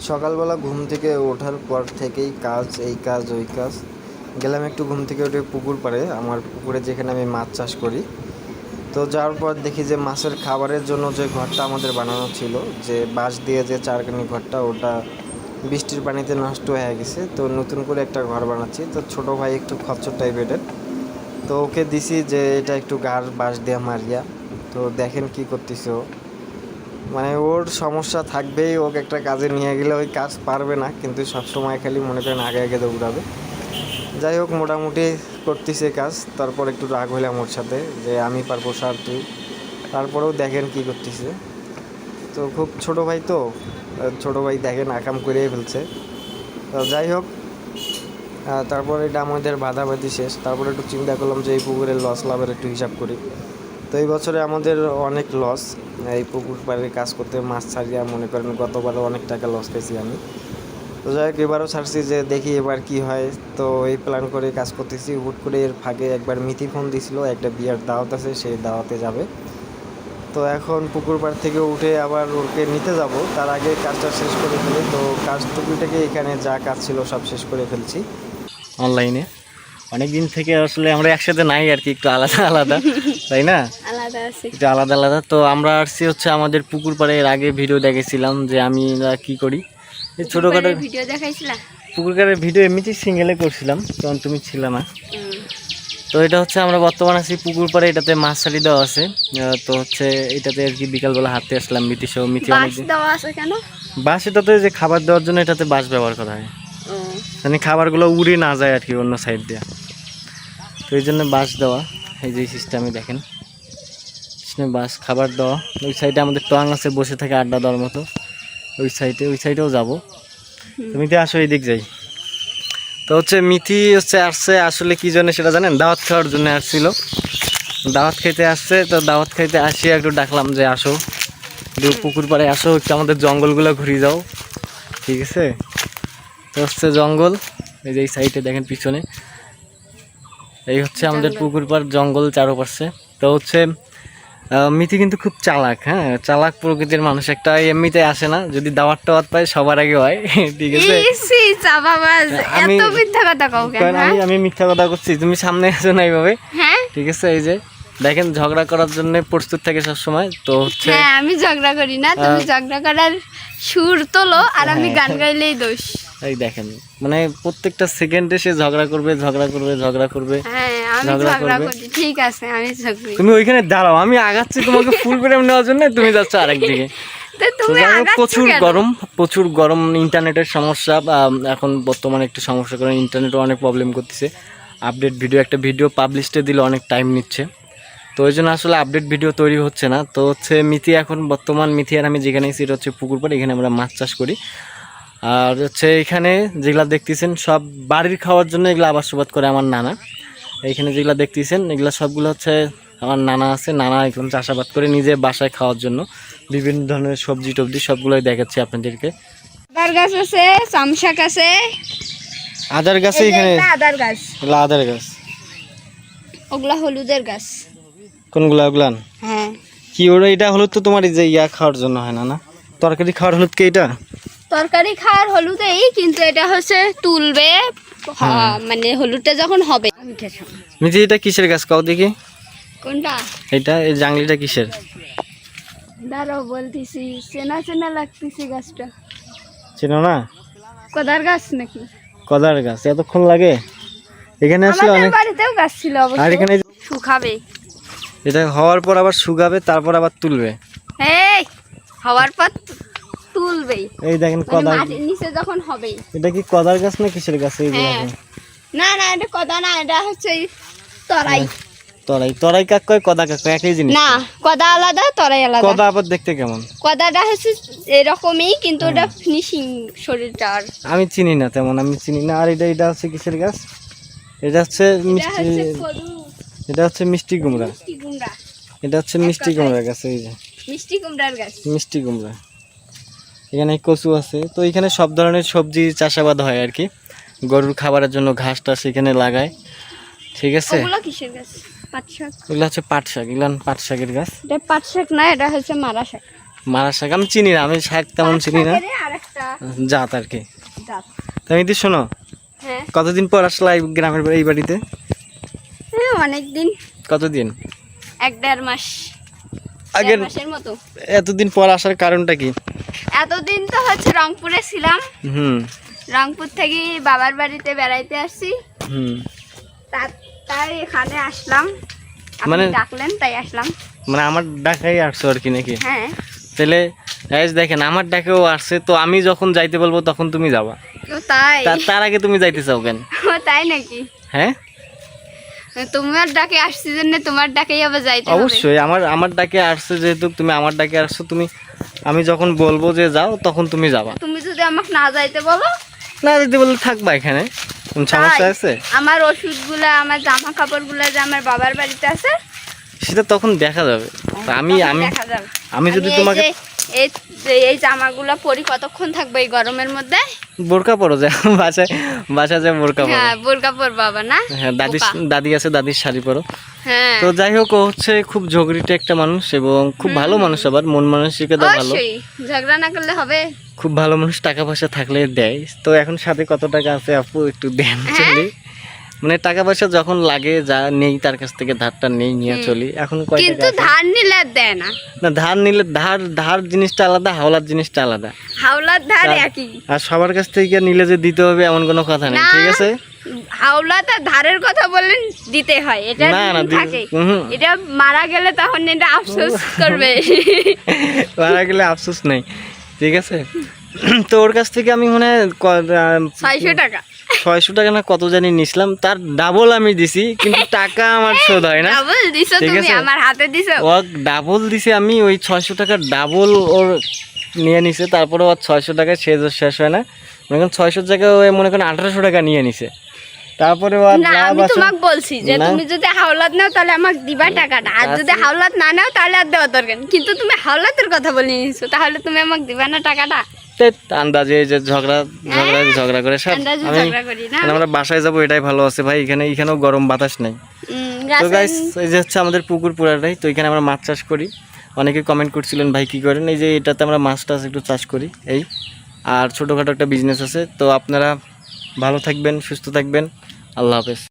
সকালবেলা ঘুম থেকে ওঠার পর থেকেই কাজ, এই কাজ ওই কাজ। গেলাম একটু ঘুম থেকে উঠে পুকুর পাড়ে, আমার পুকুরে যেখানে আমি মাছ চাষ করি। তো যাওয়ার পর দেখি যে মাছের খাবারের জন্য যে ঘরটা আমাদের বানানো ছিল, যে বাঁশ দিয়ে যে চারকানি ঘরটা, ওটা বৃষ্টির পানিতে নষ্ট হয়ে গেছে। তো নতুন করে একটা ঘর বানাচ্ছি। তো ছোটো ভাই একটু খচ্চর টাইপের, তো ওকে দিছি যে এটা একটু গাছ বাঁশ দিয়ে মারিয়া। তো দেখেন কি করতেছে ও, মানে ওর সমস্যা থাকবেই, ওকে একটা কাজে নিয়ে গেলে ওই কাজ পারবে না, কিন্তু সবসময় খালি মনে করেন আগে আগে দৌড়াবে। যাই হোক, মোটামুটি করতেছে কাজ। তারপর একটু রাগ হইলাম ওর সাথে যে আমি পারবো স্যার তুই, তারপরেও দেখেন কি করতেছে। তো খুব ছোটো ভাই, তো ছোটো ভাই দেখেন আকাম করেই ফেলছে। তো যাই হোক, তারপর এটা আমাদের বাধাবাধি শেষ। তারপরে একটু চিন্তা করলাম যে এই পুকুরের লস লাভের একটু হিসাব করি। তো এই বছরে আমাদের অনেক লস, এই পুকুর পাড়ে কাজ করতে মাছ ছাড়িয়া মনে করেন গতবারও অনেক টাকা লস পেয়েছি আমি। তো যাই হোক, এবারও ছাড়ছি যে দেখি এবার কি হয়। তো এই প্ল্যান করে কাজ করতেছি। হুট করে এর ফাঁকে একবার মিথি ফোন দিছিল, একটা বিয়ের দাওয়াত আছে, সেই দাওয়াতে যাবে। তো এখন পুকুর পাড় থেকে উঠে আবার ওকে নিতে যাব, তার আগে কাজটা শেষ করে ফেলি। তো কাজ টুকিটাকে এখানে যা কাজ ছিল সব শেষ করে ফেলছি অনলাইনে। অনেক দিন থেকে আসলে আমরা একসাথে নাই আর কি, একটু আলাদা আলাদা, তাই না? আলাদা আছে, একটু আলাদা আলাদা। তো আমরা আসছি হচ্ছে আমাদের পুকুর পাড়ে। এর আগে ভিডিও দেখেছিলাম যে আমি কি করি, এই ছোটোখাটো ভিডিও দেখাইছিলা। পুকুর পাড়ের ভিডিও এমনিতেই সিঙ্গেলে করছিলাম, তখন তুমি ছিল না। তো এটা হচ্ছে আমরা বর্তমানে আছি পুকুর পাড়ে, এটাতে মাছ ছাড়ি দেওয়া আছে। তো হচ্ছে এটাতে আর কি বিকালবেলা হাঁটতে আসলাম মিতি সহ। মিতি অনেকদিন দেওয়া আছে কেন? বাঁশ, এটাতে যে খাবার দেওয়ার জন্য এটাতে বাঁশ ব্যবহার করা হয়, মানে খাবারগুলো উড়ে না যায় আর কি অন্য সাইড দিয়ে। তো এই জন্য বাঁশ দেওয়া, এই যে সিস্টেমে দেখেন বাঁশ খাবার দেওয়া। ওই সাইডে আমাদের টং আছে, বসে থাকে আড্ডা দেওয়ার মতো। ওই সাইডেও যাবো। মিথি আসো, এই দিক যাই। তো হচ্ছে মিথি হচ্ছে আসছে আসলে কি জন্য সেটা জানেন? দাওয়াত খাওয়ার জন্য আসছিল, দাওয়াত খাইতে আসছে। তো দাওয়াত খাইতে আসিয়া একটু ডাকলাম যে আসো একটু পুকুর পাড়ে আসো, একটু আমাদের জঙ্গলগুলো ঘুরে যাও, ঠিক আছে? তো হচ্ছে জঙ্গল, এই যে এই সাইডে দেখেন পিছনে, এই হচ্ছে আমাদের পুকুর পাড়, জঙ্গল চারপাশে। তো হচ্ছে মিথি কিন্তু খুব চালাক, হ্যাঁ চালাক প্রকৃতির মানুষ একটা, এমনিতে আসে না, যদি দাওয়াত টাওয়াত পায় সবার আগে হয়, ঠিক আছে? আমি মিথ্যা কথা করছি, তুমি সামনে আসো না এইভাবে, ঠিক আছে? এই যে দেখেন ঝগড়া করার জন্য প্রস্তুত থাকে সবসময়। তো হচ্ছে আমি ঝগড়া করি না, তুমি ঝগড়া করার সুর তোলো আর আমি গান গাইলেই দোষ। এই দেখেন, মানে প্রত্যেকটা সেকেন্ডে সে ঝগড়া করবে। ঠিক আছে, আমি তুমি ওইখানে দাঁড়াও, আমি আগাচ্ছি তোমাকে ফুল প্রেম নেওয়ার জন্য, তুমি যাচ্ছ আরেকদিকে। প্রচুর গরম, ইন্টারনেটের সমস্যা এখন বর্তমানে একটু সমস্যা, কারণ ইন্টারনেটও অনেক প্রবলেম করতেছে। আপডেট ভিডিও, একটা ভিডিও পাবলিশে দিলে অনেক টাইম নিচ্ছে, তো ওই জন্য আসলে আপডেট ভিডিও তৈরি হচ্ছে না। তো হচ্ছে মিথি এখন বর্তমান, মিথি আর আমি যেখানে সেটা হচ্ছে পুকুর পাড়, এখানে আমরা মাছ চাষ করি। আর হচ্ছে এখানে যেগুলা দেখতেছেন সব বাড়ির খাওয়ার জন্য, এগুলো আবাদ করে আমার নানা। এইখানে যেগুলো দেখতেছেন এগুলো সবগুলো হচ্ছে আমার নানা আছে, নানা এখন চাষাবাদ করে নিজে বাসায় খাওয়ার জন্য বিভিন্ন ধরনের সবজি টবজি সবগুলোই দেখাচ্ছি আপনাদেরকে। আদার গাছ আছে, চামশাক আছে। আদার গাছ এখানে? আদার গাছ, আদার গাছ, ওগুলা হলুদের গাছ। কোনগুলা? ওগুলান? হ্যাঁ। কি ওরা? এটা হলুদ তো তোমার এই যে ইয়া খাওয়ার জন্য হয় না? না, তরকারি খাওয়ার হলুদ কি এটা? তরকারি খাওয়ার হলুদেই, কিন্তু এটা হচ্ছে তুলবে মানে হলুদটা যখন হবে। মিজি, এটা কিসের গাছ কাও দেখি? কোনটা? এটা, এই জাংলিটা কিসের? দাঁড়াও বলতেছি, চেনা চেনা লাগতেছে গাছটা। চেনো না? কদার গাছ নাকি? কদার গাছ? এতক্ষণ লাগে এখানে আসলে? অনেক বাড়িতেও গাছ ছিল অবশ্য। আর এখানে শুকাবে, এটা হওয়ার পর আবার শুকাবে, তারপর আবার তুলবে। এই হওয়ার পর তুলবে, এই দেখেন কদার নিচে যখন হবে। এটা কি কদার গাছ না কিসের গাছ? এই যে না না, এটা কদা না, এটা হচ্ছে তরাই। তরাই কাক কয়, কদা কাক কয়, একই জিনিস না? কদা আলাদা, তরাই আলাদা। কদা আবার দেখতে কেমন? কদাটা হচ্ছে এরকমই, কিন্তু ওটা ফিনিশিং শরীরটা আর আমি চিনি না তেমন, আমি চিনি না। আর এটা হচ্ছে কিসের গাছ? এটা হচ্ছে মিষ্টি, এটা হচ্ছে মিষ্টি কুমড়া। এটা হচ্ছে মিষ্টি কুমড়ার গাছ, এই যে মিষ্টি কুমড়ার গাছ, মিষ্টি কুমড়া। এখানে কচু আছে। তো এখানে সব ধরনের সবজি চাষাবাদ হয় আর কি, গরুর খাবারের জন্য ঘাসটা সেখানে লাগায়, ঠিক আছে? ওগুলো কিসের গাছ? পাট শাক। এগুলো হচ্ছে পাট শাক, এগুলো পাট শাকের গাছ। এটা পাট শাক না, এটা হচ্ছে মারা শাক। মারা শাক আমি চিনি না, আমি শাক তেমন চিনি না, আর একটা জাত আর কি। জাত। তুমি তো শোনো, হ্যাঁ কতদিন পর আসলা এই গ্রামের এই বাড়িতে? অনেক দিন, কতদিন? 1-1.5 মাস, আগের 1.5 মাসের মতো। এতদিন পর আসার কারণটা কি? এতদিন তো হচ্ছে রংপুরে ছিলাম, হুম রংপুর থেকে বাবার বাড়িতে বেড়াইতে আসছি, হুম। তাই এখানে আসলাম, আপনি ডাকলেন তাই আসলাম। মানে আমার ডাকাই আসছো আর কি নাকি? হ্যাঁ। তাহলে গাইস দেখেন, আমার ডাকেও আসছে, তো আমি যখন যাইতে বলবো তখন তুমি যাবা, ও তাই? তার আগে তুমি যাইতে চাও কেন? ও তাই নাকি? হ্যাঁ তোমার ডাকে আসছি জন্য তোমার ডাকেই আবার যাইতে হবে। অবশ্যই, আমার ডাকে আসছে যেহেতু, তুমি আমার ডাকে আসছো, তুমি আমি যখন বলবো যে যাও তখন তুমি যাবা। তুমি যদি আমাকে না যাইতে বলো? না যদি বললে থাকবা এখানে, কোন সমস্যা আছে? আমার ওষুধগুলা, আমার জামা কাপড়গুলা যে আমার বাবার বাড়িতে আছে, সেটা তখন দেখা যাবে। আমি আমি দেখা যাবে। আমি যদি তোমাকে এই জামাগুলো পরি কতক্ষণ থাকবে এই গরমের মধ্যে? বোরকা পরো, যে বাসা যে বোরকা পরো। হ্যাঁ বোরকা পর বাবা না? হ্যাঁ দাদি আছে, দাদির শাড়ি পরো। হ্যাঁ তো যাই হোক, ও হচ্ছে খুব ঝগড়িটে একটা মানুষ এবং খুব ভালো মানুষ, আবার মন মানসিকতা ভালো, অবশ্যই ঝগড়া না করলে হবে? খুব ভালো মানুষ, টাকা পয়সা থাকলে দেয়। তো এখন সাথে কত টাকা আছে আপু একটু দেন চলি, মানে টাকা পয়সা যখন লাগে যা নেই তার কাছ থেকে ধারটা নেই, নিয়ে চলি। এখন কয় টাকা কিন্তু আছে? ধার নিলে আর দেয় না। না ধার নিলে, ধার জিনিসটা আলাদা, হাওলার জিনিসটা আলাদা। হাওলার ধার একই। আর সবার কাছ থেকে নিলে যে দিতে হবে এমন কোনো কথা নেই, ঠিক আছে? হাওলাত আর ধারের কথা বললেন দিতে হয়, এটা না থাকে। এটা মারা গেলে তখন এটা আফসোস করবে। মারা গেলে আফসোস নেই, ঠিক আছে? তো ওর কাছ থেকে আমি মনে হয় 600 টাকা 600 টাকা না কত জানি নিছিলাম, তার ডাবল আমি দিছি, কিন্তু টাকা আমার শোধ হয় না। ডাবল দিছো ঠিক তুমি, আছে? আমার হাতে দিছো। ও ডাবল দিছে, আমি ওই 600 টাকা ডাবল ওর নিয়ে নিছে, তারপরে ওর 600 টাকা শেষ হয় না, মনে করেন 600 জায়গায় ওই মনে করেন 1800 টাকা নিয়ে নিছে। তারপরে ও না আমি তোমাকে বলছি যে তুমি যদি হাওলাত নাও তাহলে আমাকে দিবা টাকাটা, আর যদি হাওলাত না নাও তাহলে আর দেওয়া দরকার নেই। কিন্তু তুমি হাওলাতের কথা বলে নিছো, তাহলে তুমি আমাকে দিবা না টাকাটা? আন্দাজে যে ঝগড়া করে সব আন্দাজে আমি ঝগড়া করি না। আমরা বাসায় যাবো এটাই ভালো আছে ভাই, এখানেও গরম বাতাস নেই। তো গাইস এই যে হচ্ছে আমাদের পুকুর পুরাটাই, তো এখানে আমরা মাছ চাষ করি। অনেকে কমেন্ট করছিলেন ভাই কি করেন, এই যে এটাতে আমরা মাছ টাছ একটু চাষ করি এই, আর ছোটোখাটো একটা বিজনেস আছে। তো আপনারা ভালো থাকবেন, সুস্থ থাকবেন, আল্লাহ হাফেজ।